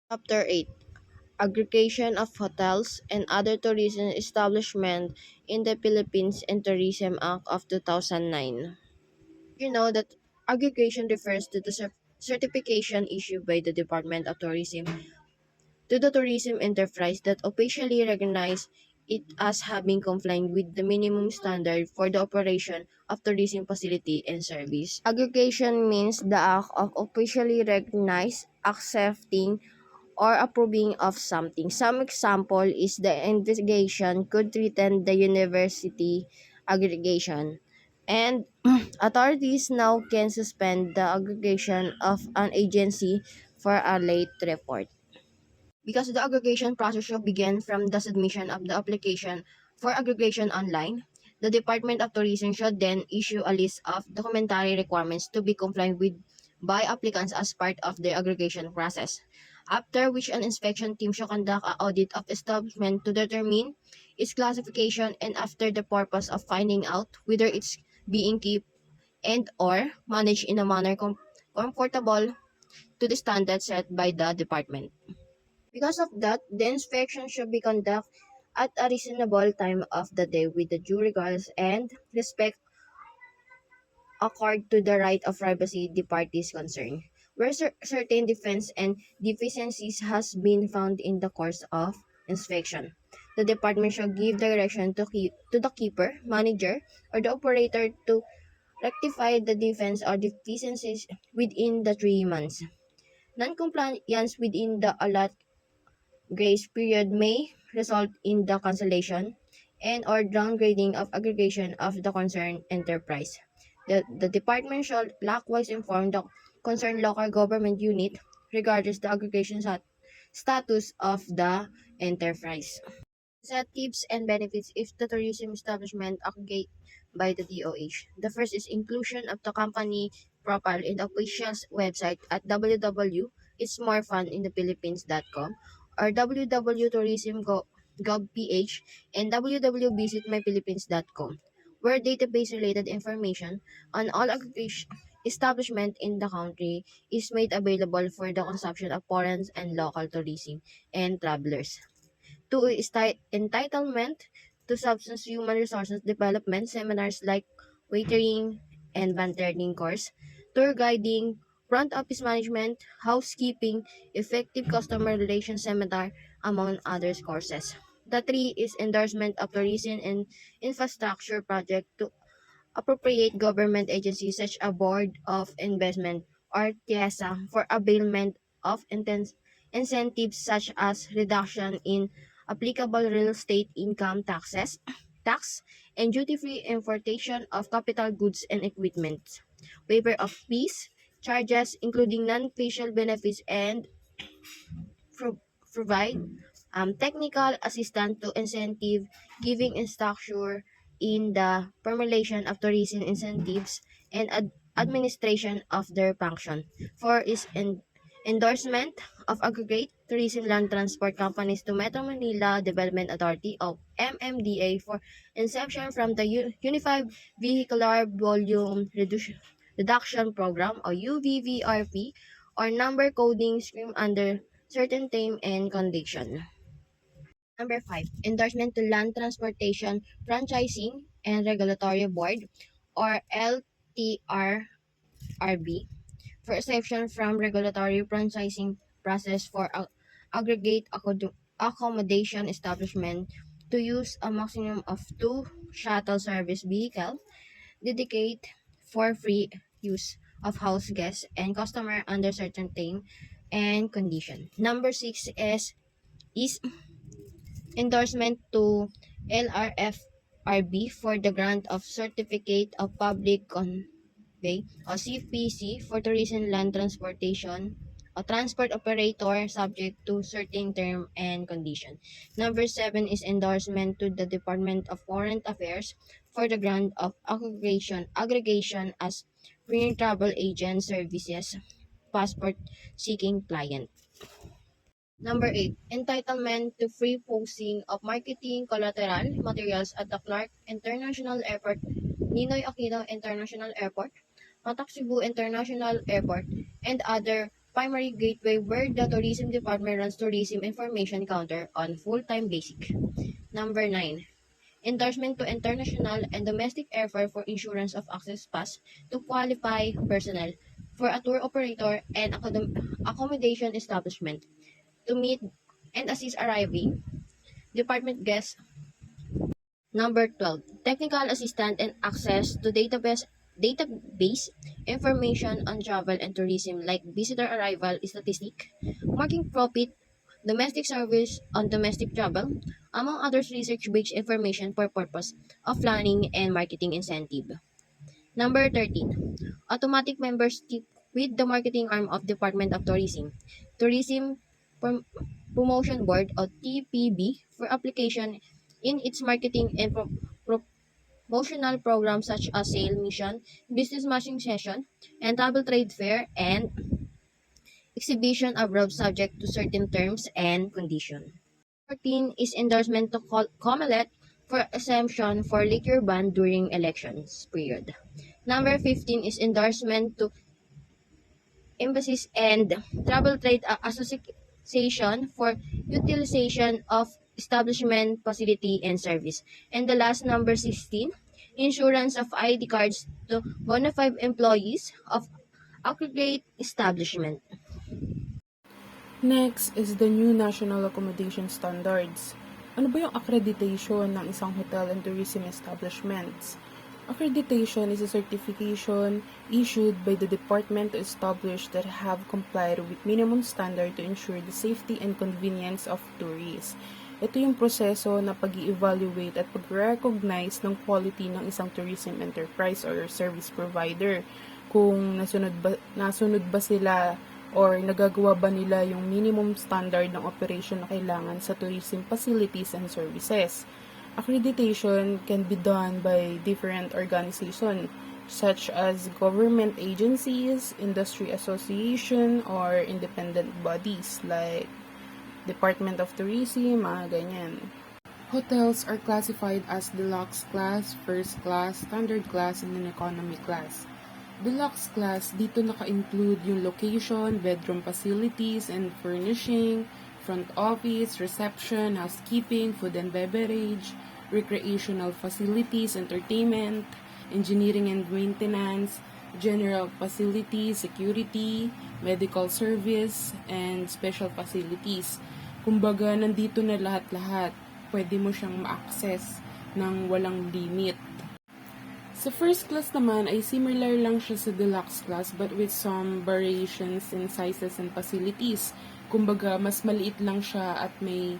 Chapter 8: Aggregation of Hotels and Other Tourism Establishments in the Philippines and Tourism Act of 2009. You know that aggregation refers to the certification issued by the Department of Tourism to the tourism enterprise that officially recognize it as having complied with the minimum standard for the operation of tourism facility and service. Aggregation means the act of officially recognize, accepting, or approving of something. Some example is the investigation could threaten the university aggregation. And authorities now can suspend the aggregation of an agency for a late report. Because the aggregation process should begin from the submission of the application for aggregation online, the Department of Tourism should then issue a list of documentary requirements to be complied with by applicants as part of the aggregation process. After which an inspection team should conduct an audit of establishment to determine its classification and after the purpose of finding out whether it's being kept and or managed in a manner comfortable to the standards set by the department. Because of that, the inspection should be conducted at a reasonable time of the day with the due regards and respect accorded to the right of privacy the parties concerned. Where certain defense and deficiencies has been found in the course of inspection, the department shall give direction to the keeper, manager, or the operator to rectify the defense or deficiencies within the 3 months. Non-compliance within the allotted grace period may result in the cancellation and or downgrading of aggregation of the concerned enterprise. The department shall likewise inform the concerned local government unit regarding the aggregation status of the enterprise. Incentives and benefits if the tourism establishment aggregate by the DOH. The first is inclusion of the company profile in the official's website at www.itsmorefun.in-the-philippines.com or www.tourism.gov.ph and www.visitmyphilippines.com, where database-related information on all aggregation establishment in the country is made available for the consumption of foreign and local tourism and travelers. Two is entitlement to substance human resources development seminars like waitering and bartending course, tour guiding, front office management, housekeeping, effective customer relations seminar, among others courses. The three is endorsement of tourism and infrastructure project to appropriate government agencies such as Board of Investment or TIESA for availment of incentives such as reduction in applicable real estate income tax, and duty-free importation of capital goods and equipment, waiver of fees, charges including non-facial benefits, and provide technical assistance to incentive giving structure in the formulation of tourism incentives and administration of their function. Four is endorsement of aggregate tourism land transport companies to Metro Manila Development Authority of MMDA for inception from the Unified Vehicular Volume Reduction Program or UVVRP or number coding scheme under certain time and condition. Number 5, endorsement to Land Transportation Franchising and Regulatory Board or LTRRB for exception from regulatory franchising process for aggregate accommodation establishment to use a maximum of 2 shuttle service vehicles dedicated for free use of house guests and customer under certain time and condition. Number 6 is endorsement to LRFRB for the grant of Certificate of Public Convey o CPC for tourism land transportation o transport operator subject to certain term and condition. Number 7 is endorsement to the Department of Foreign Affairs for the grant of aggregation as free travel agent services passport seeking client. Number 8, entitlement to free posting of marketing collateral materials at the Clark International Airport, Ninoy Aquino International Airport, Patak Cebu International Airport, and other primary gateway where the tourism department runs tourism information counter on full-time basis. Number 9. Endorsement to international and domestic airfare for insurance of access pass to qualify personnel for a tour operator and accommodation establishment to meet and assist arriving department guests. Number 12. Technical assistance and access to database information on travel and tourism like visitor arrival statistic, marking profit, domestic service on domestic travel, among others research-based information for purpose of planning and marketing incentive. Number 13. Automatic membership with the marketing arm of Department of Tourism, Tourism Prom- Promotion Board or TPB for application in its marketing and promotional programs such as sale mission, business matching session, and travel trade fair and exhibition abroad subject to certain terms and conditions. 14 is endorsement to COMELEC for exemption for liquor ban during elections period. Number 15 is endorsement to Embassies and Travel Trade Association for utilization of establishment facility and service. And the last number 16, insurance of ID cards to bona fide employees of aggregate establishment. Next is the new National Accommodation Standards. Ano ba yung accreditation ng isang hotel and tourism establishments? Accreditation is a certification issued by the department to establish that have complied with minimum standard to ensure the safety and convenience of tourists. Ito yung proseso na pag-i-evaluate at pag-recognize ng quality ng isang tourism enterprise or service provider. Kung nasunod ba sila or nagagawa ba nila yung minimum standard ng operation na kailangan sa tourism facilities and services. Accreditation can be done by different organizations such as government agencies, industry association, or independent bodies like Department of Tourism, mga ganyan. Hotels are classified as deluxe class, first class, standard class, and an economy class. Deluxe class, dito naka-include yung location, bedroom facilities and furnishing, front office, reception, housekeeping, food and beverage, recreational facilities, entertainment, engineering and maintenance, general facilities, security, medical service, and special facilities. Kumbaga, nandito na lahat-lahat. Pwede mo siyang ma-access ng walang limit. Sa first class naman ay similar lang siya sa deluxe class but with some variations in sizes and facilities. Kumbaga, mas maliit lang siya at may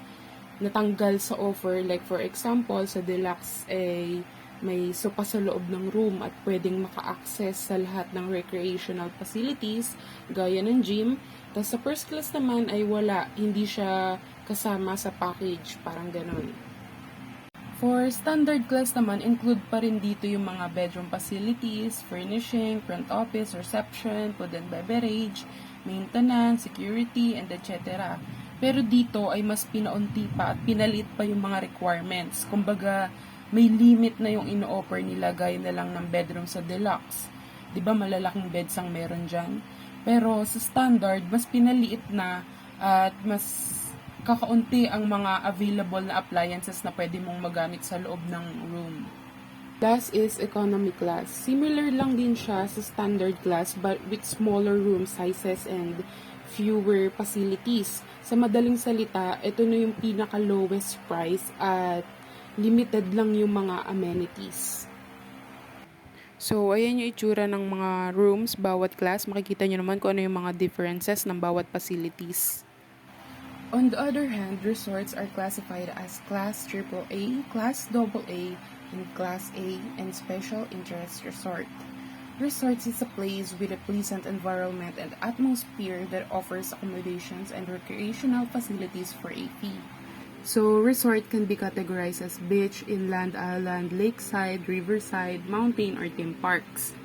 natanggal sa offer. Like for example, sa deluxe ay may sopa sa loob ng room at pwedeng maka-access sa lahat ng recreational facilities gaya ng gym. Tapos sa first class naman ay wala, hindi siya kasama sa package, parang ganon. For standard class naman, include pa rin dito yung mga bedroom facilities, furnishing, front office, reception, food and beverage, maintenance, security, and etc. Pero dito ay mas pinaunti pa at pinalit pa yung mga requirements. Kumbaga, may limit na yung ino-offer nila gaya na lang ng bedroom sa deluxe. 'Di ba malalaking beds ang meron dyan? Pero sa standard, mas pinaliit na at mas kakaunti ang mga available na appliances na pwede mong magamit sa loob ng room. Last is economy class. Similar lang din siya sa standard class but with smaller room sizes and fewer facilities. Sa madaling salita, ito na yung pinaka-lowest price at limited lang yung mga amenities. So, ayan yung itsura ng mga rooms, bawat class. Makikita nyo naman kung ano yung mga differences ng bawat facilities. On the other hand, resorts are classified as Class AAA, Class AA, and Class A, and Special Interest Resort. Resorts is a place with a pleasant environment and atmosphere that offers accommodations and recreational facilities for a fee. So, resort can be categorized as beach, inland, island, lakeside, riverside, mountain, or theme parks.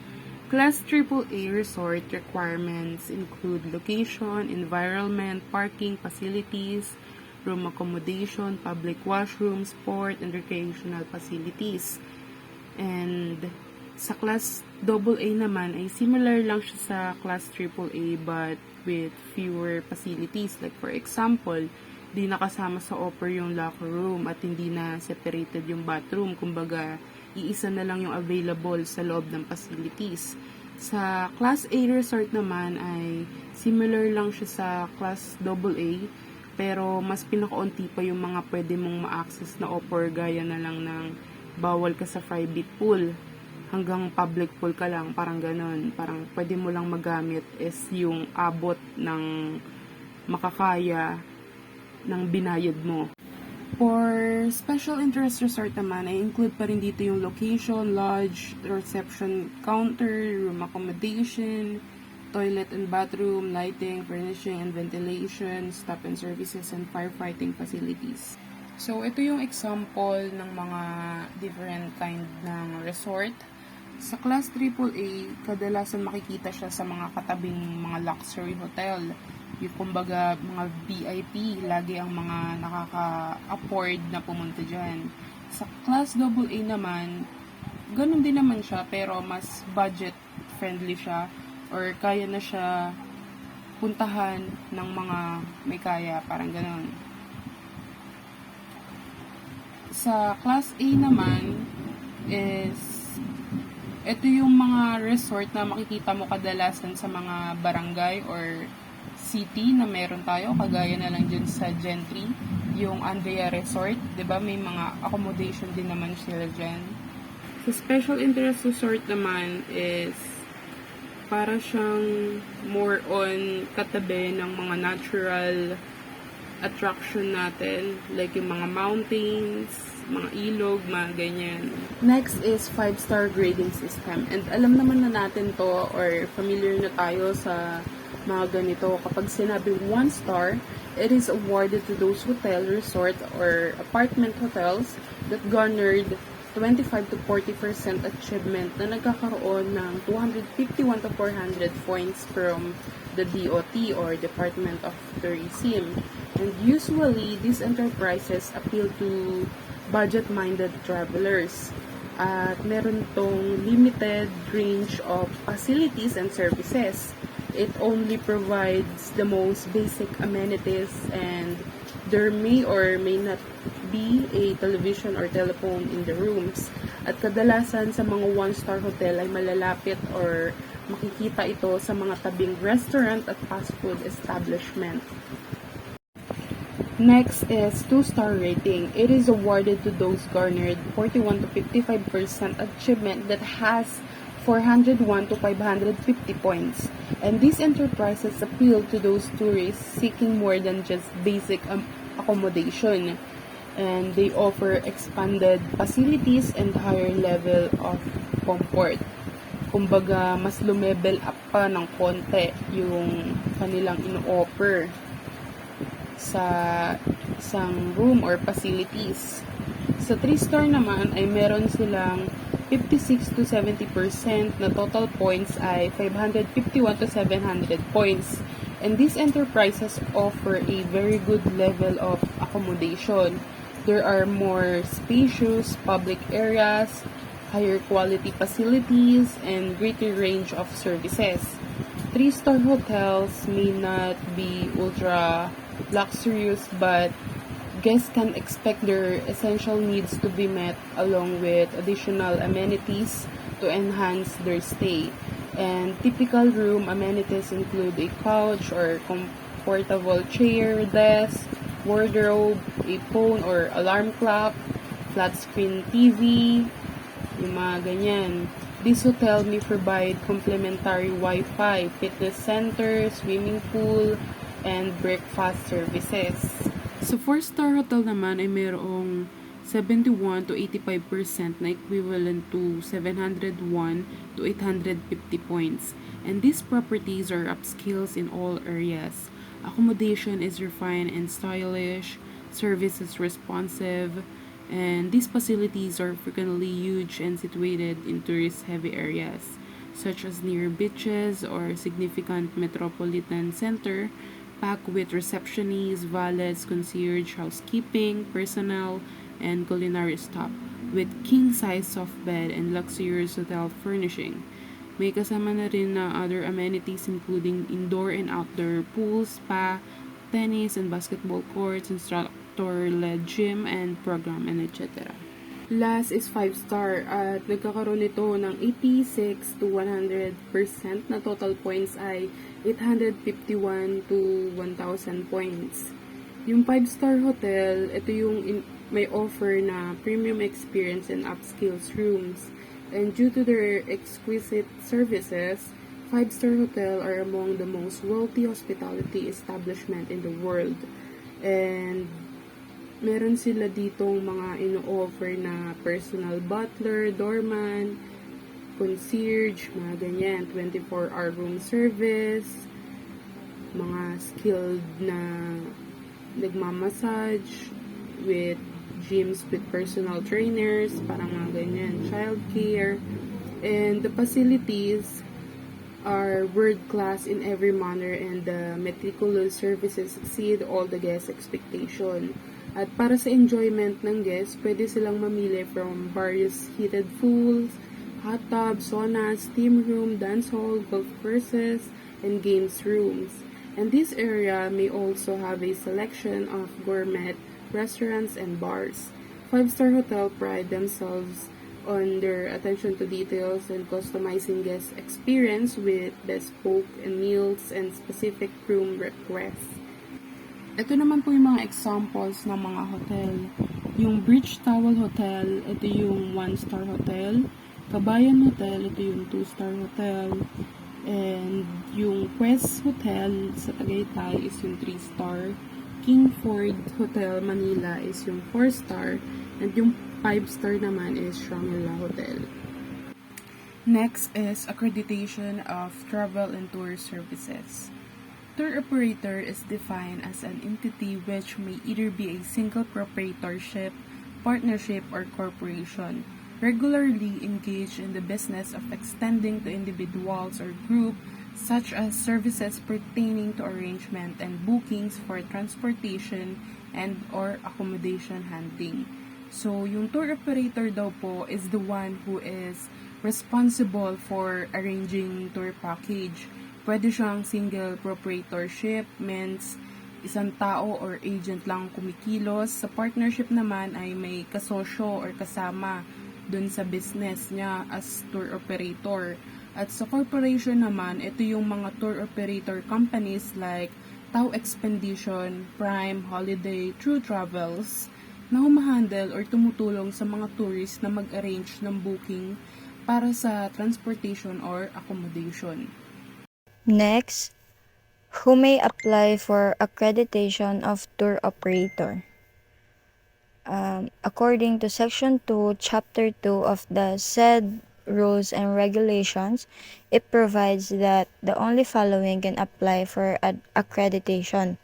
Class AAA resort requirements include location, environment, parking facilities, room accommodation, public washroom, sport, and recreational facilities. And sa Class AA naman ay similar lang siya sa Class AAA but with fewer facilities. Like for example, di nakasama sa offer yung locker room at hindi na separated yung bathroom. Kumbaga, iisa na lang yung available sa loob ng facilities. Sa Class A resort naman ay similar lang siya sa Class AA, pero mas pinakaunti pa yung mga pwede mong ma-access na offer, gaya na lang ng bawal ka sa private pool, hanggang public pool ka lang, parang ganon. Parang pwede mo lang magamit is yung abot ng makakaya ng binayad mo. For special interest resort naman, ay include pa rin dito yung location, lodge, reception counter, room accommodation, toilet and bathroom, lighting, furnishing and ventilation, stop and services, and firefighting facilities. So, ito yung example ng mga different kind ng resort. Sa Class AAA, kadalasan makikita siya sa mga katabing mga luxury hotel. Yung kumbaga, mga VIP, lagi ang mga nakaka-afford na pumunta dyan. Sa Class AA naman, ganun din naman siya, pero mas budget-friendly siya, or kaya na siya puntahan ng mga may kaya, parang ganun. Sa Class A naman is ito yung mga resort na makikita mo kadalasan sa mga barangay or city na meron tayo, kagaya na lang dyan sa Gentry, yung Andrea Resort, 'di ba? May mga accommodation din naman sila dyan. Sa Special Interest Resort naman is para siyang more on katabi ng mga natural attraction natin, like yung mga mountains, mga ilog, mga ganyan. Next is 5-star grading system. And alam naman na natin to, or familiar na tayo sa mga ganito. Kapag sinabing 1 star, it is awarded to those hotel, resort, or apartment hotels that garnered 25 to 40% achievement na nagkakaroon ng 251 to 400 points from the DOT or Department of Tourism. And usually, these enterprises appeal to budget-minded travelers. At meron tong limited range of facilities and services. It only provides the most basic amenities, and there may or may not be a television or telephone in the rooms. At kadalasan sa mga 1-star hotel ay malalapit or makikita ito sa mga tabing restaurant at fast food establishment. Next is 2-star rating. It is awarded to those garnered 41 to 55% achievement that has 401 to 550 points. And these enterprises appeal to those tourists seeking more than just basic accommodation. And they offer expanded facilities and higher level of comfort. Kumbaga, mas lumebel up pa ng konti yung kanilang ino-offer sa isang room or facilities. Sa 3-star naman ay meron silang 56 to 70% na total points ay 551 to 700 points. And these enterprises offer a very good level of accommodation. There are more spacious public areas, higher quality facilities, and greater range of services. 3-star hotels may not be ultra luxurious, but guests can expect their essential needs to be met along with additional amenities to enhance their stay. And typical room amenities include a couch or comfortable chair, desk, wardrobe, a phone or alarm clock, flat screen TV, yung mga ganyan. This hotel may provide complimentary Wi-Fi, fitness center, swimming pool, and breakfast services. Sa 4-star hotel naman ay mayroong 71 to 85% na equivalent to 701 to 850 points. And these properties are upscales in all areas. Accommodation is refined and stylish, service is responsive, and these facilities are frequently huge and situated in tourist-heavy areas, such as near beaches or significant metropolitan center, packed with receptionists, valets, concierge, housekeeping, personnel, and culinary staff, with king-size soft bed and luxurious hotel furnishing. May kasama na rin na other amenities including indoor and outdoor pools, spa, tennis and basketball courts, instructor-led gym and program, and etc. Last is 5-star at nagkakaroon nito ng 86 to 100% na total points ay 851 to 1,000 points. Yung 5-star hotel, ito yung may offer na premium experience and upscale rooms. And due to their exquisite services, 5-star hotel are among the most wealthy hospitality establishment in the world. And meron sila ditong mga ino-offer na personal butler, doorman, concierge, mga ganyan, 24-hour room service, mga skilled na nagmamassage with gyms with personal trainers, parang mga ganyan, childcare, and the facilities are world-class in every manner and the meticulous services exceed all the guest expectation. At para sa enjoyment ng guests, pwede silang mamili from various heated pools, hot tubs, saunas, steam room, dance hall, golf courses, and games rooms. And this area may also have a selection of gourmet restaurants and bars. 5-star hotel pride themselves on their attention to details and customizing guest experience with bespoke meals and specific room requests. Ito naman po yung mga examples ng mga hotel. Yung Bridge Towel Hotel, ito yung 1-star hotel. Kabayan Hotel, ito yung 2-star hotel. And yung Quest Hotel sa Tagaytay is yung 3-star. Kingford Hotel Manila is yung 4-star. And yung 5-star naman is Shangri-La Hotel. Next is accreditation of travel and tour services. Tour operator is defined as an entity which may either be a single proprietorship, partnership, or corporation, regularly engaged in the business of extending to individuals or group such as services pertaining to arrangement and bookings for transportation and or accommodation handling. So, yung tour operator daw po is the one who is responsible for arranging tour package. Pwede siyang single proprietorship, means isang tao or agent lang kumikilos. Sa partnership naman ay may kasosyo or kasama dun sa business niya as tour operator. At sa corporation naman, ito yung mga tour operator companies like Tao Expedition, Prime, Holiday, True Travels, na humahandle or tumutulong sa mga tourists na mag-arrange ng booking para sa transportation or accommodation. Next, who may apply for accreditation of tour operator? According to Section 2, Chapter 2 of the said rules and regulations, it provides that the only following can apply for accreditation.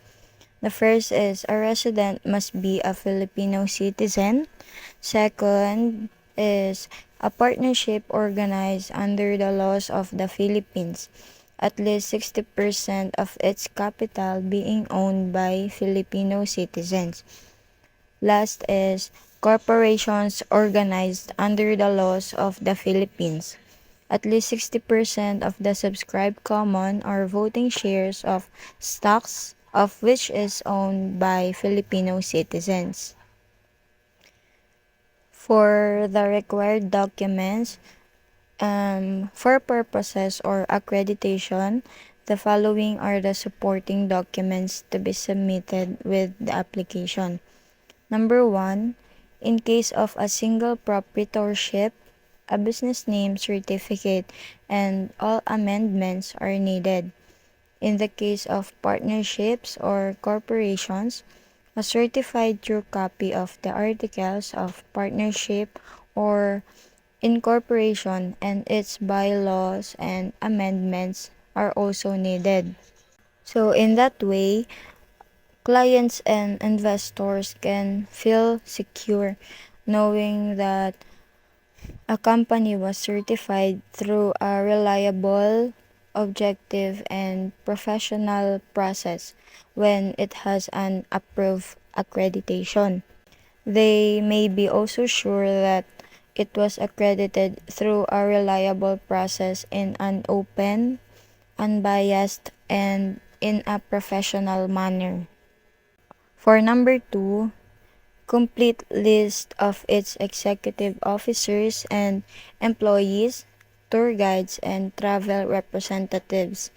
The first is a resident must be a Filipino citizen. Second is a partnership organized under the laws of the Philippines, at least 60% of its capital being owned by Filipino citizens. Last is corporations organized under the laws of the Philippines. At least 60% of the subscribed common or voting shares of stocks of which is owned by Filipino citizens. For the required documents, for purposes or accreditation, the following are the supporting documents to be submitted with the application. Number 1, in case of a single proprietorship, a business name certificate and all amendments are needed. In the case of partnerships or corporations, a certified true copy of the articles of partnership or incorporation and its bylaws and amendments are also needed. So in that way, clients and investors can feel secure knowing that a company was certified through a reliable, objective, and professional process when it has an approved accreditation. They may be also sure that it was accredited through a reliable process in an open, unbiased, and in a professional manner. For number 2, complete list of its executive officers and employees, tour guides, and travel representatives,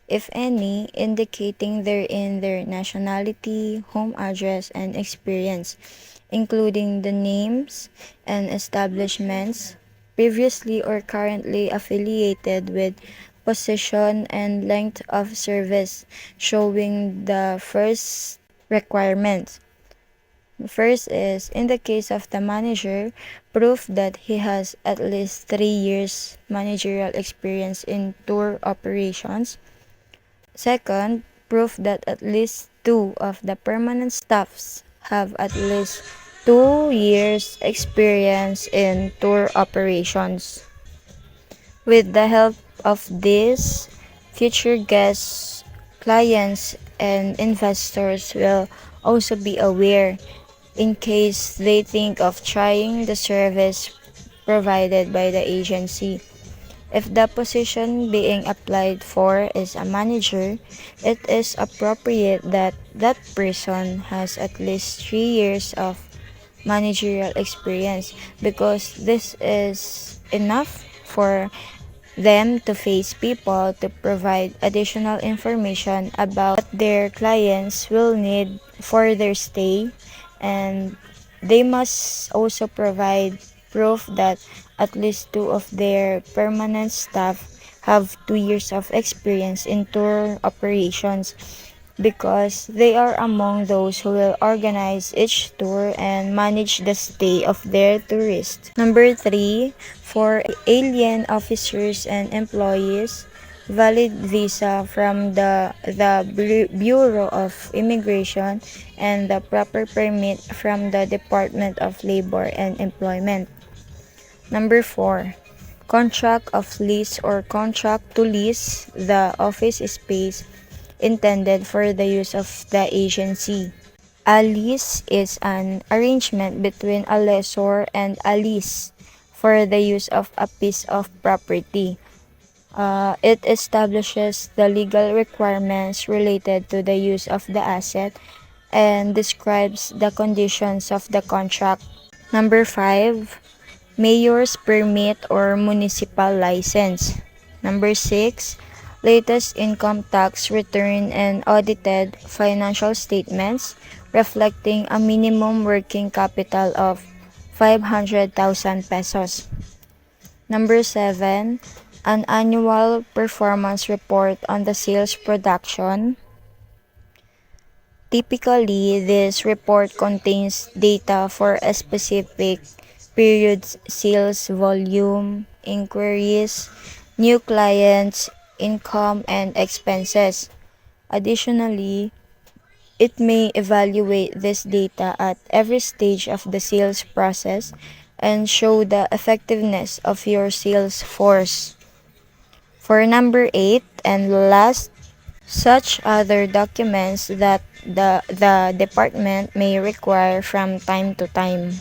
if any, indicating therein their nationality, home address, and experience, including the names and establishments previously or currently affiliated with position and length of service, showing the first requirements. The first is, in the case of the manager, proof that he has at least 3 years managerial experience in tour operations. Second, proof that at least 2 of the permanent staffs have at least 2 years experience in tour operations. With the help of this, future guests, clients, and investors will also be aware in case they think of trying the service provided by the agency. If the position being applied for is a manager, it is appropriate that that person has at least 3 years of managerial experience because this is enough for them to face people to provide additional information about what their clients will need for their stay, and they must also provide proof that at least 2 of their permanent staff have 2 years of experience in tour operations because they are among those who will organize each tour and manage the stay of their tourists. Number 3, for alien officers and employees, valid visa from the Bureau of Immigration and the proper permit from the Department of Labor and Employment. Number 4, contract of lease or contract to lease the office space intended for the use of the agency. A lease is an arrangement between a lessor and a lease for the use of a piece of property. It establishes the legal requirements related to the use of the asset and describes the conditions of the contract. Number 5, mayor's permit or municipal license. Number 6, latest income tax return and audited financial statements reflecting a minimum working capital of 500,000 pesos. Number 7, an annual performance report on the sales production. Typically, this report contains data for a specific period's sales volume, inquiries, new clients, income, and expenses. Additionally, it may evaluate this data at every stage of the sales process and show the effectiveness of your sales force. For number 8 and last, such other documents that the department may require from time to time.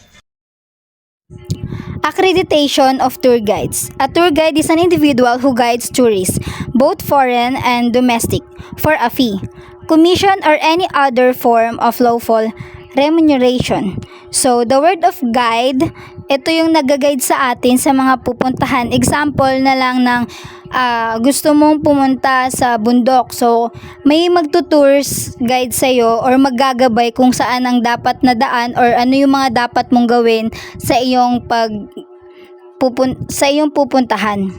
Accreditation of tour guides. A tour guide is an individual who guides tourists, both foreign and domestic, for a fee, commission, or any other form of lawful remuneration. So, the word of guide, ito yung nag-guide sa atin sa mga pupuntahan. Example na lang ng gusto mong pumunta sa bundok. So, may magtutours guide sa'yo or maggagabay kung saan ang dapat na daan or ano yung mga dapat mong gawin sa iyong pupuntahan.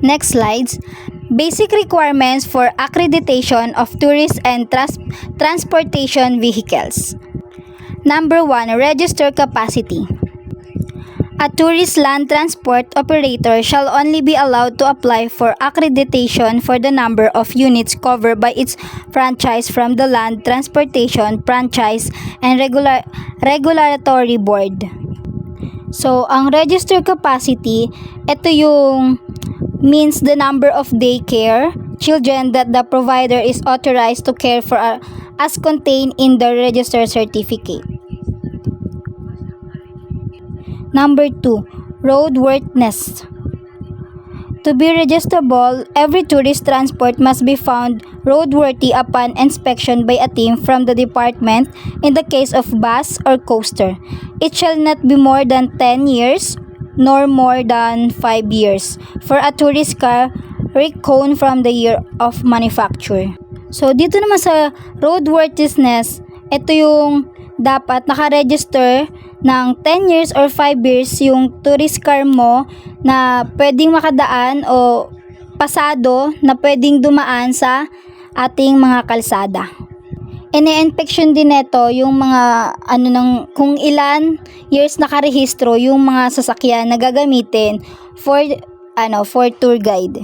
Next slides. Basic requirements for accreditation of tourist and transportation vehicles. Number 1, register capacity. A tourist land transport operator shall only be allowed to apply for accreditation for the number of units covered by its franchise from the Land Transportation Franchise and Regulatory Board. So, ang register capacity, ito yung means the number of daycare children that the provider is authorized to care for as contained in the register certificate. Number 2, roadworthiness. To be registrable, every tourist transport must be found roadworthy upon inspection by a team from the department in the case of bus or coaster. It shall not be more than 10 years nor more than 5 years for a tourist car reckoned from the year of manufacture. So dito naman sa roadworthiness, ito yung dapat nakaregister ng 10 years or 5 years yung tourist car mo na pwedeng makadaan o pasado na pwedeng dumaan sa ating mga kalsada. Ine-inspection din nito yung mga kung ilan years nakarehistro yung mga sasakyan na gagamitin for tour guide.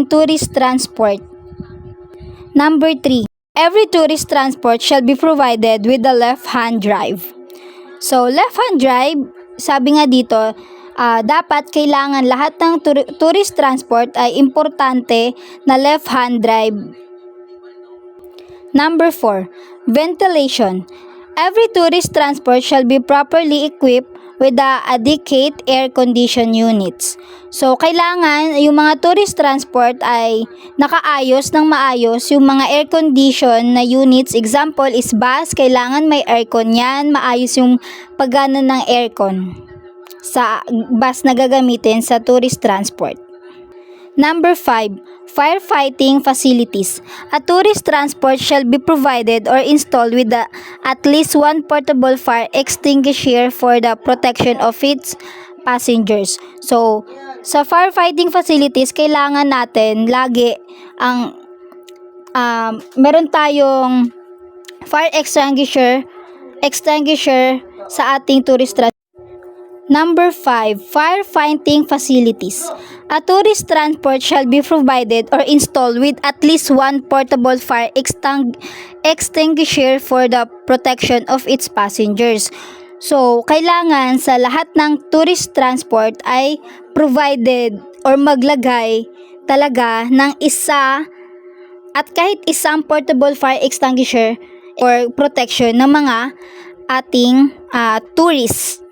Tourist transport. Number 3, every tourist transport shall be provided with a left-hand drive. So, left-hand drive, sabi nga dito, dapat kailangan lahat ng tourist transport ay importante na left-hand drive. Number 4, ventilation. Every tourist transport shall be properly equipped with the adequate air condition units. So, kailangan yung mga tourist transport ay nakaayos ng maayos yung mga air condition na units. Example is bus, kailangan may aircon yan, maayos yung paggana ng aircon sa bus na gagamitin sa tourist transport. Number 5, firefighting facilities. A tourist transport shall be provided or installed with at least one portable fire extinguisher for the protection of its passengers. So, sa firefighting facilities, kailangan natin lagi ang meron tayong fire extinguisher sa ating tourist transport. Number 5, firefighting facilities. A tourist transport shall be provided or installed with at least one portable fire extinguisher for the protection of its passengers. So, kailangan sa lahat ng tourist transport ay provided or maglagay talaga ng isa at kahit isang portable fire extinguisher or protection ng mga ating tourists.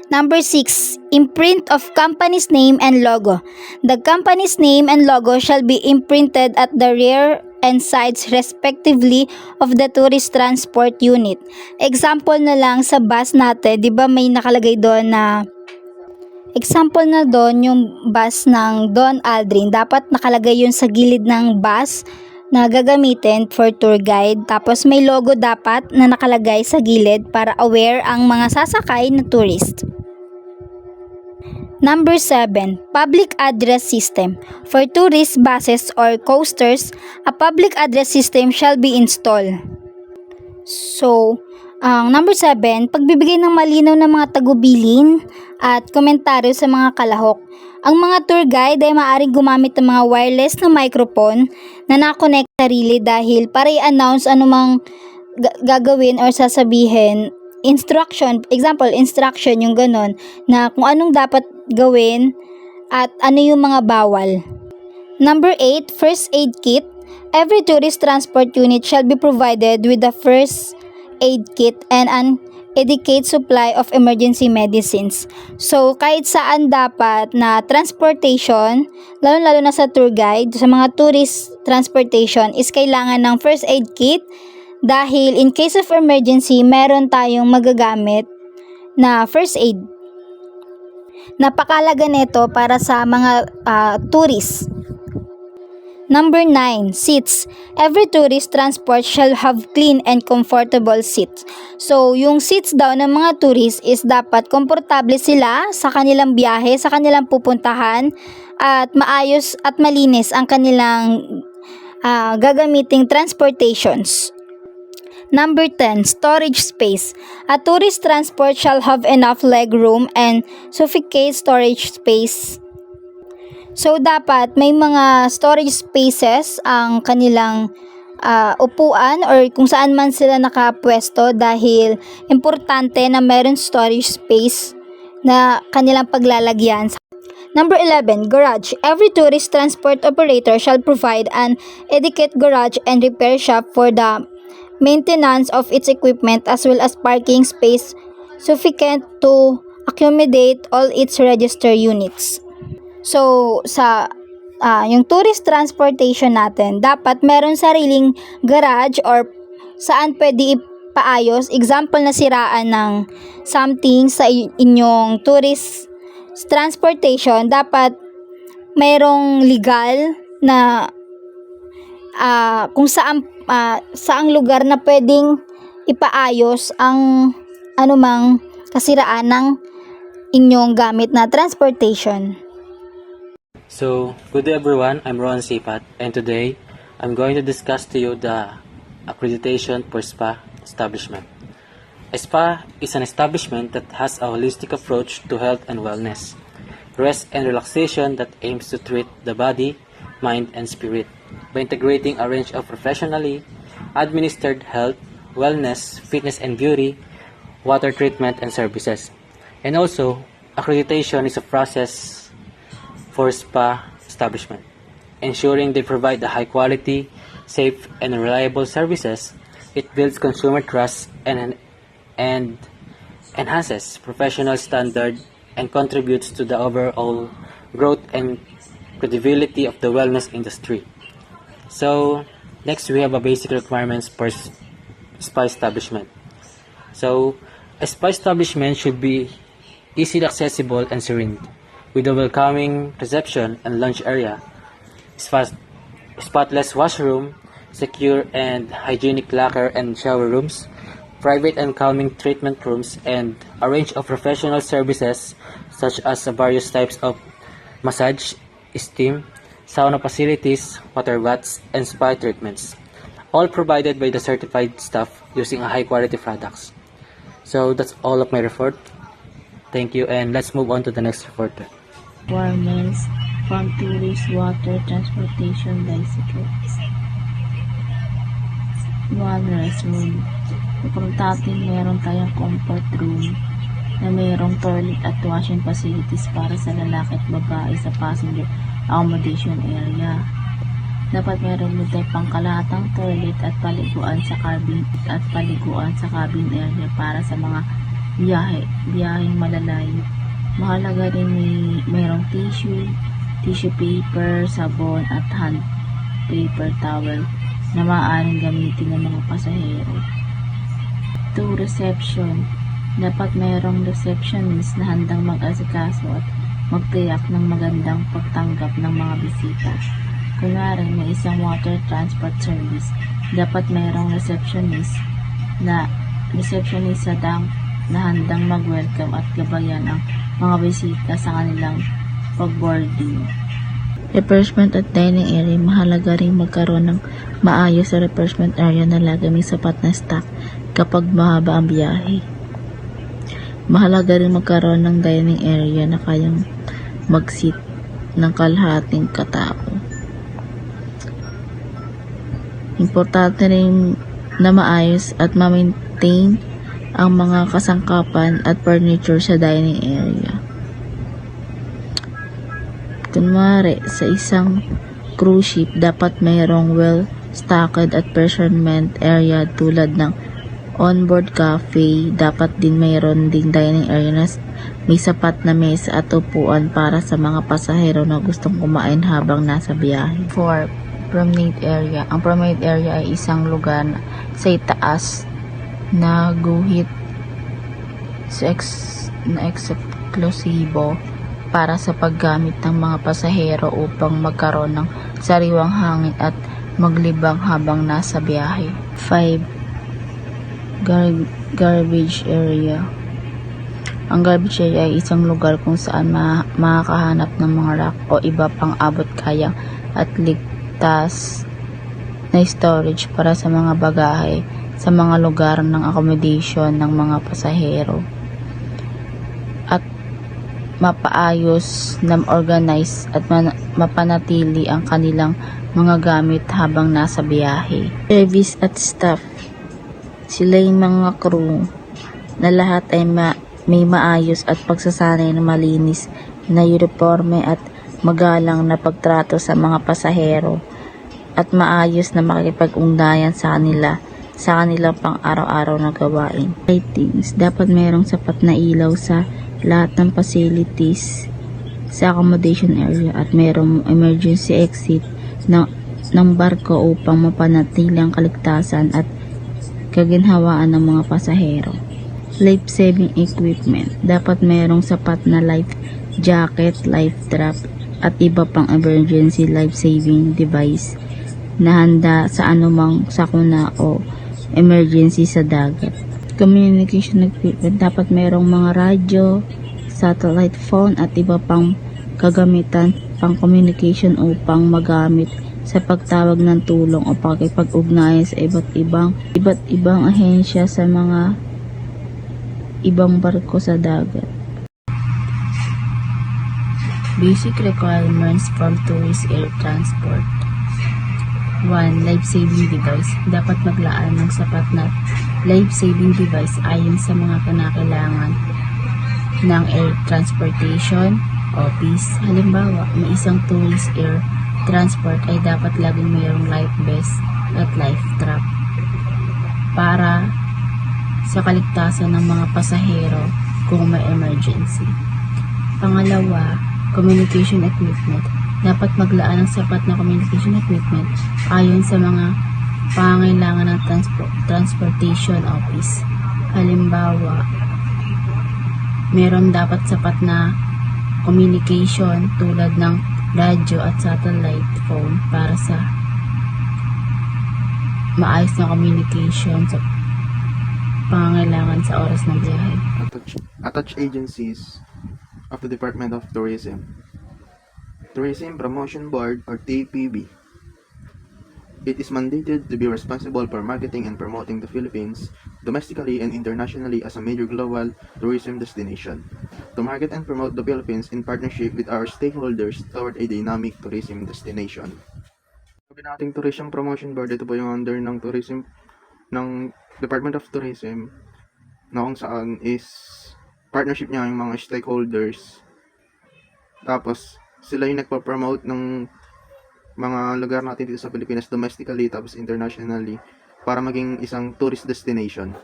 Number 6, imprint of company's name and logo. The company's name and logo shall be imprinted at the rear and sides respectively of the tourist transport unit. Example na lang sa bus natin, 'di ba may nakalagay doon na example na doon yung bus ng Don Aldrin, dapat nakalagay yun sa gilid ng bus na gagamitin for tour guide. Tapos may logo dapat na nakalagay sa gilid para aware ang mga sasakay na tourist. Number 7, public address system. For tourist buses or coasters, a public address system shall be installed. So, number 7, pagbibigay ng malinaw na mga tagubilin at komentaryo sa mga kalahok. Ang mga tour guide ay maaaring gumamit ng mga wireless na microphone na nakonect sarili dahil para i-announce anumang gagawin or sasabihin. Instruction yung ganon na kung anong dapat gawin at ano yung mga bawal. Number 8, first aid kit. Every tourist transport unit shall be provided with a first aid kit and an adequate supply of emergency medicines. So, kahit saan dapat na transportation, lalo-lalo na sa tour guide, sa mga tourist transportation, is kailangan ng first aid kit dahil in case of emergency, meron tayong magagamit na first aid. Napakalaga nito para sa mga tourists. Number 9, seats. Every tourist transport shall have clean and comfortable seats. So, yung seats daw ng mga tourists is dapat komportable sila sa kanilang biyahe, sa kanilang pupuntahan, at maayos at malinis ang kanilang gagamiting transportations. Number 10, storage space. A tourist transport shall have enough leg room and sufficient storage space. So, dapat may mga storage spaces ang kanilang upuan or kung saan man sila nakapwesto dahil importante na meron storage space na kanilang paglalagyan. Number 11, garage. Every tourist transport operator shall provide an adequate garage and repair shop for the maintenance of its equipment as well as parking space sufficient to accommodate all its register units. So, sa yung tourist transportation natin, dapat meron sariling garage or saan pwede ipaayos. Example na siraan ng something sa inyong tourist transportation, dapat merong legal na kung saang lugar na pwedeng ipaayos ang anumang kasiraan ng inyong gamit na transportation. So, good day everyone, I'm Ron Sipat, and today I'm going to discuss to you the accreditation for spa establishment. A spa is an establishment that has a holistic approach to health and wellness, rest and relaxation that aims to treat the body, mind, and spirit by integrating a range of professionally administered health, wellness, fitness and beauty, water treatment, and services. And also, accreditation is a process for spa establishment, ensuring they provide the high quality, safe, and reliable services. It builds consumer trust and enhances professional standard and contributes to the overall growth and credibility of the wellness industry. So, next we have a basic requirements for spa establishment. So, a spa establishment should be easily accessible and serene, with a welcoming reception and lunch area, spotless washroom, secure and hygienic locker and shower rooms, private and calming treatment rooms, and a range of professional services such as various types of massage, steam, sauna facilities, water baths, and spa treatments, all provided by the certified staff using a high-quality products. So that's all of my report. Thank you, and let's move on to the next reporter. Requirements from tourist water transportation bicycles. 1. Restroom. Importante meron tayong comfort room na mayroong toilet at washing facilities para sa lalaki at babae sa passenger accommodation area. Dapat meron din tayong pangkalahatang toilet at paliguan sa cabin area para sa mga biyaheng malalayo. Mahalaga rin mayroong tissue paper, sabon at hand paper towel na maaaring gamitin ng mga pasahero. 2. Reception. Dapat mayroong receptionist na handang mag-asikaso at magtiyak ng magandang pagtanggap ng mga bisita. Kunwari, may isang water transport service, dapat mayroong receptionist sa dam na handang mag-welcome at gabayan ang mga bisita sa kanilang pag-boarding. Refreshment at dining area. Mahalaga rin magkaroon ng maayos sa refreshment area na lagi may sapat na stock kapag mahaba ang biyahe. Mahalaga rin magkaroon ng dining area na kayang mag-seat ng kalahating katao. Importante rin na maayos at ma-maintain ang mga kasangkapan at furniture sa dining area. Kunwari, sa isang cruise ship, dapat mayroong well-stocked at refreshment area tulad ng onboard cafe. Dapat din mayroon ding dining area na may sapat na mesa at upuan para sa mga pasahero na gustong kumain habang nasa biyahe. 4. Promenade area. Ang promenade area ay isang lugar sa itaas na guhit na eksklusibo para sa paggamit ng mga pasahero upang magkaroon ng sariwang hangin at maglibang habang nasa biyahe. 5. Garbage area. Ang garbage area ay isang lugar kung saan makakahanap ng mga rack o iba pang abot kayang at ligtas na storage para sa mga bagahe sa mga lugar ng accommodation ng mga pasahero at mapaayos na organize at mapanatili ang kanilang mga gamit habang nasa biyahe. Service at staff. Sila yung mga crew na lahat ay may maayos at pagsasanay na malinis na uniforme at magalang na pagtrato sa mga pasahero at maayos na makikipag-ugnayan sa kanila sa kanilang pang-araw-araw na gawain. Lightings, dapat mayroong sapat na ilaw sa lahat ng facilities sa accommodation area at mayroong emergency exit ng barko upang mapanatili ang kaligtasan at kaginhawaan ng mga pasahero. Life-saving equipment, dapat mayroong sapat na life jacket, life trap at iba pang emergency life-saving device na handa sa anumang sakuna o emergency sa dagat. Communication equipment, dapat mayroong mga radyo, satellite phone at iba pang kagamitan pang communication upang magamit sa pagtawag ng tulong o pakikipag-ugnayan sa iba't ibang ahensya sa mga ibang barko sa dagat. Basic requirements from tourist air transport. 1. Life-saving device. Dapat maglaan ng sapat na life-saving device ayon sa mga kinakailangan ng air transportation office. Halimbawa, may isang tourist air transport ay dapat laging mayroong life vest at life trap para sa kaligtasan ng mga pasahero kung may emergency. Pangalawa, communication equipment. Dapat maglaan ng sapat na communication equipment ayon sa mga pangangailangan ng transportation office. Halimbawa, meron dapat sapat na communication tulad ng radyo at satellite phone para sa maayos na communication sa pangangailangan sa oras ng biyahe. Attached agencies of the Department of Tourism. Tourism Promotion Board or TPB. It is mandated to be responsible for marketing and promoting the Philippines domestically and internationally as a major global tourism destination. To market and promote the Philippines in partnership with our stakeholders toward a dynamic tourism destination. Sabi nating Tourism Promotion Board, ito po yung under ng tourism ng Department of Tourism na kung saan is partnership niya yung mga stakeholders. Tapos sila yung nagpa-promote ng mga lugar natin dito sa Pilipinas domestically tapos internationally para maging isang tourist destination.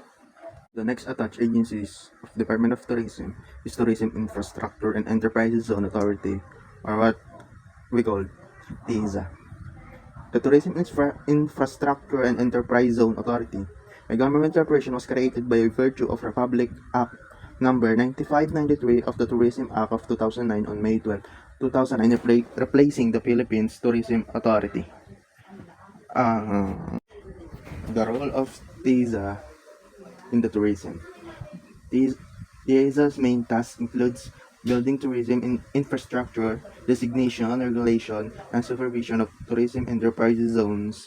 The next attached agencies of Department of Tourism is Tourism Infrastructure and Enterprises Zone Authority, or what we call TIZA. The Tourism Infrastructure and Enterprise Zone Authority, a government corporation, was created by virtue of Republic Act number 9593 of the Tourism Act of 2009 on May 12, 2009, replacing the Philippines Tourism Authority. The role of TIZA in the tourism. TIZA's main task includes building tourism infrastructure, designation, regulation, and supervision of tourism enterprise zones,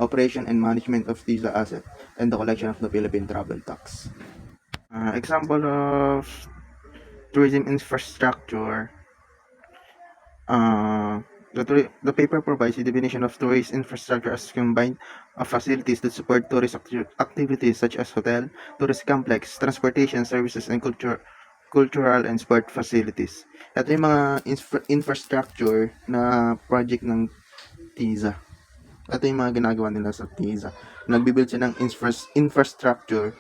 operation and management of TIZA asset, and the collection of the Philippine travel tax. Example of tourism infrastructure. The paper provides a definition of tourist infrastructure as combined of facilities that support tourist activities such as hotel, tourist complex, transportation services, and cultural and sport facilities. Ito yung mga infrastructure na project ng TIZA. Ito yung mga ginagawa nila sa TIZA. Nagbibuild siya ng infrastructure.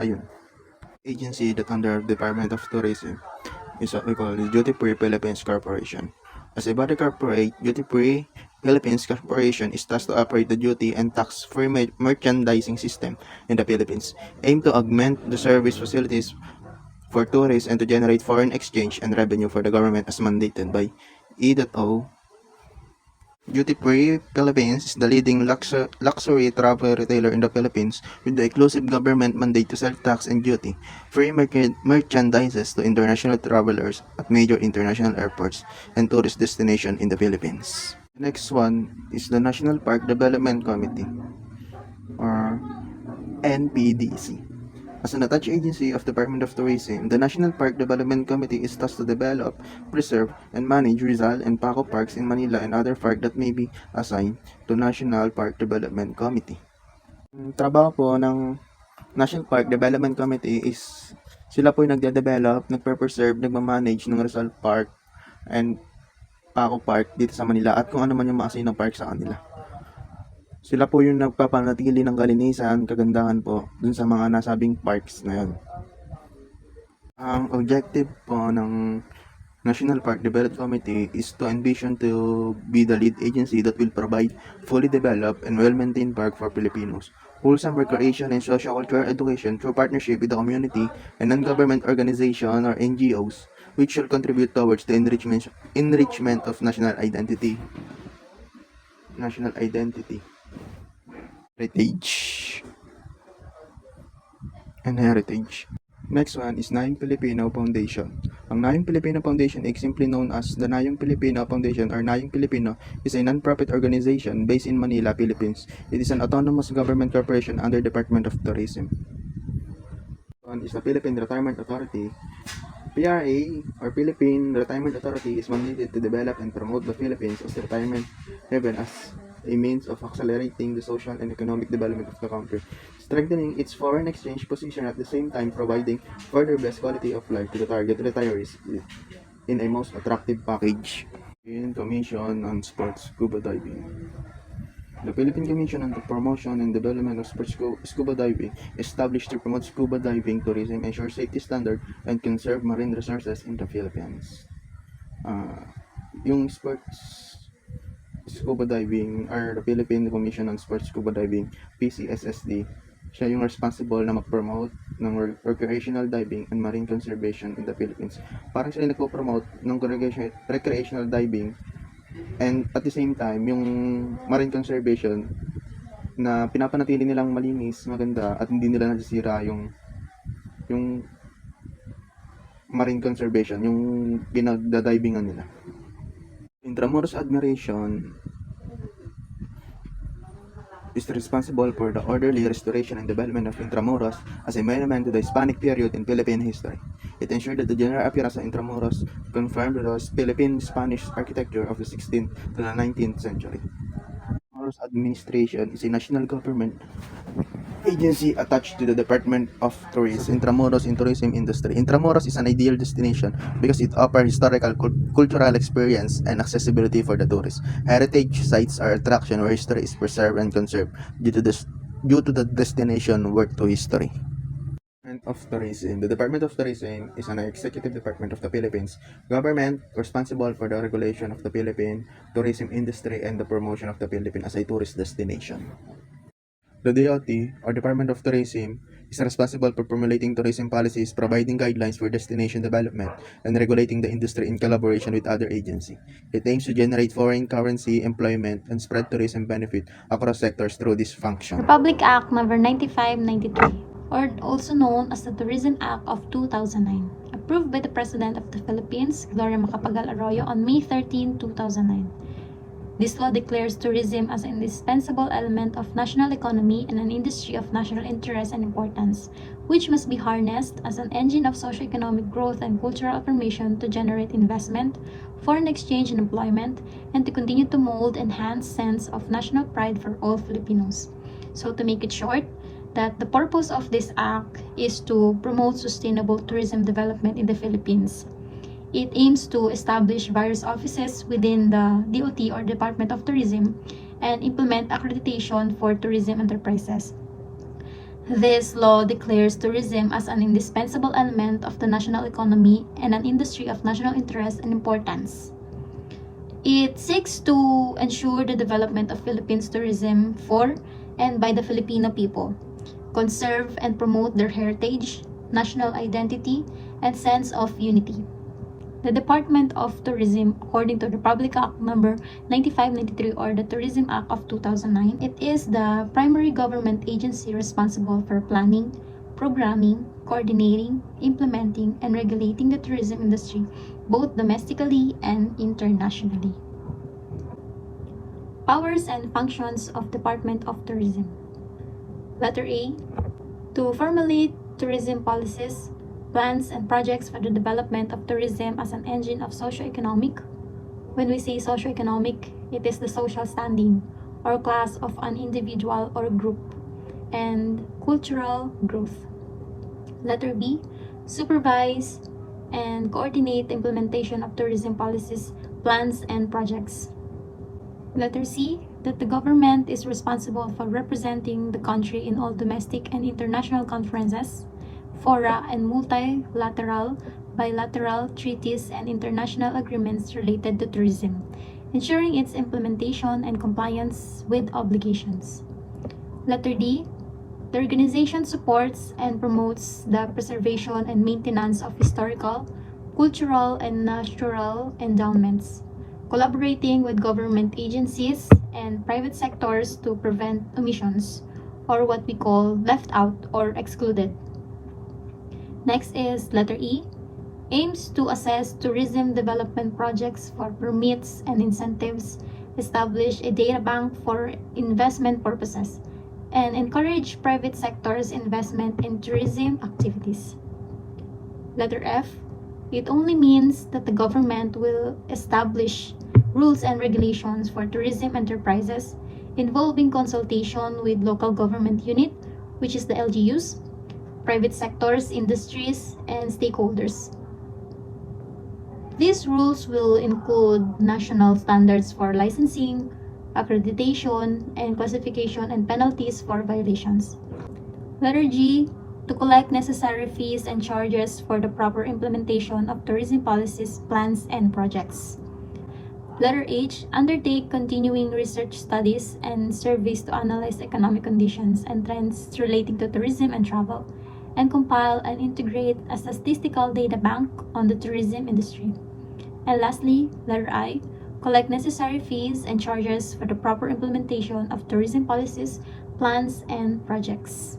Ayun. Agency that under Department of Tourism is what we call the Duty Free Philippines Corporation. As a body corporate, Duty Free Philippines Corporation is tasked to operate the duty and tax-free merchandising system in the Philippines, aim to augment the service facilities for tourists and to generate foreign exchange and revenue for the government as mandated by E.O. Duty Free Philippines is the leading luxury travel retailer in the Philippines with the exclusive government mandate to sell tax and duty free merchandises to international travelers at major international airports and tourist destinations in the Philippines. The next one is the National Park Development Committee, or NPDC. As an attached agency of Department of Tourism, the National Park Development Committee is tasked to develop, preserve, and manage Rizal and Paco parks in Manila and other parks that may be assigned to National Park Development Committee. Ang trabaho po ng National Park Development Committee is sila po yung nagde-develop, nagpe-preserve, nagmamanage ng Rizal Park and Paco Park dito sa Manila at kung ano man yung ma-assign ng park sa kanila. Sila po yung nagpapanatili ng kalinisan, kagandahan po dun sa mga nasabing parks na yun. Ang objective po ng National Park Development Committee is to envision to be the lead agency that will provide fully developed and well-maintained park for Filipinos. Wholesome recreation and socio-cultural education through partnership with the community and non-government organization or NGOs, which shall contribute towards the enrichment of national identity, heritage, and heritage. Next one is Nayong Filipino Foundation. Ang Nayong Filipino Foundation is simply known as the Nayong Filipino Foundation or Nayong Filipino is a non-profit organization based in Manila, Philippines. It is an autonomous government corporation under Department of Tourism. One is the Philippine Retirement Authority. PRA or Philippine Retirement Authority is mandated to develop and promote the Philippines as a retirement haven as a means of accelerating the social and economic development of the country, strengthening its foreign exchange position at the same time providing further best quality of life to the target retirees in a most attractive package. In Commission on Sports Scuba Diving. The Philippine Commission on the Promotion and Development of Sports Scuba Diving, established to promote scuba diving tourism, ensure safety standard, and conserve marine resources in the Philippines. Yung sports scuba diving or the Philippine Commission on Sports Scuba Diving, PCSSD, siya yung responsible na mag-promote ng recreational diving and marine conservation in the Philippines. Parang sila nagpo-promote ng recreational diving and at the same time yung marine conservation na pinapanatili nilang malinis, maganda at hindi nila nasisira yung marine conservation, yung pinagdadivingan nila. Intramuros Admiration is responsible for the orderly restoration and development of Intramuros as a monument to the Hispanic period in Philippine history. It ensured that the general appearance of Intramuros confirmed the Philippine-Spanish architecture of the 16th to the 19th century. Intramuros Administration is a national government agency attached to the Department of Tourism. Intramuros in tourism industry. Intramuros is an ideal destination because it offers historical, cultural experience and accessibility for the tourist. Heritage sites are attraction where history is preserved and conserved due to the destination work to history. Department of Tourism. The Department of Tourism is an executive department of the Philippines government responsible for the regulation of the Philippine tourism industry and the promotion of the Philippines as a tourist destination. The DOT, or Department of Tourism, is responsible for formulating tourism policies, providing guidelines for destination development, and regulating the industry in collaboration with other agencies. It aims to generate foreign currency, employment, and spread tourism benefit across sectors through this function. Republic Act No. 9593, or also known as the Tourism Act of 2009, approved by the President of the Philippines, Gloria Macapagal Arroyo, on May 13, 2009. This law declares tourism as an indispensable element of national economy and an industry of national interest and importance, which must be harnessed as an engine of socio-economic growth and cultural affirmation to generate investment, foreign exchange and employment, and to continue to mold enhanced sense of national pride for all Filipinos. So to make it short, that the purpose of this act is to promote sustainable tourism development in the Philippines. It aims to establish various offices within the DOT or Department of Tourism and implement accreditation for tourism enterprises. This law declares tourism as an indispensable element of the national economy and an industry of national interest and importance. It seeks to ensure the development of Philippines tourism for and by the Filipino people, conserve and promote their heritage, national identity, and sense of unity. The Department of Tourism, according to the Republic Act No. 9593 or the Tourism Act of 2009, it is the primary government agency responsible for planning, programming, coordinating, implementing, and regulating the tourism industry, both domestically and internationally. Powers and functions of Department of Tourism. Letter A. To formulate tourism policies, plans and projects for the development of tourism as an engine of socio-economic. When we say socio-economic, it is the social standing or class of an individual or group, and cultural growth. Letter B. Supervise and coordinate the implementation of tourism policies, plans, and projects. Letter C. that the government is responsible for representing the country in all domestic and international conferences, fora, and multilateral, bilateral treaties and international agreements related to tourism, ensuring its implementation and compliance with obligations. Letter D. The organization supports and promotes the preservation and maintenance of historical, cultural, and natural endowments, collaborating with government agencies and private sectors to prevent omissions, or what we call left out or excluded. Next is letter E. Aims to assess tourism development projects for permits and incentives, establish a data bank for investment purposes, and encourage private sector's investment in tourism activities. Letter F. It only means that the government will establish rules and regulations for tourism enterprises involving consultation with local government unit, which is the LGUs, private sectors, industries, and stakeholders. These rules will include national standards for licensing, accreditation, and classification and penalties for violations. Letter G. To collect necessary fees and charges for the proper implementation of tourism policies, plans, and projects. Letter H. Undertake continuing research studies and surveys to analyze economic conditions and trends relating to tourism and travel, and compile and integrate a statistical data bank on the tourism industry. And lastly, letter I. Collect necessary fees and charges for the proper implementation of tourism policies, plans, and projects.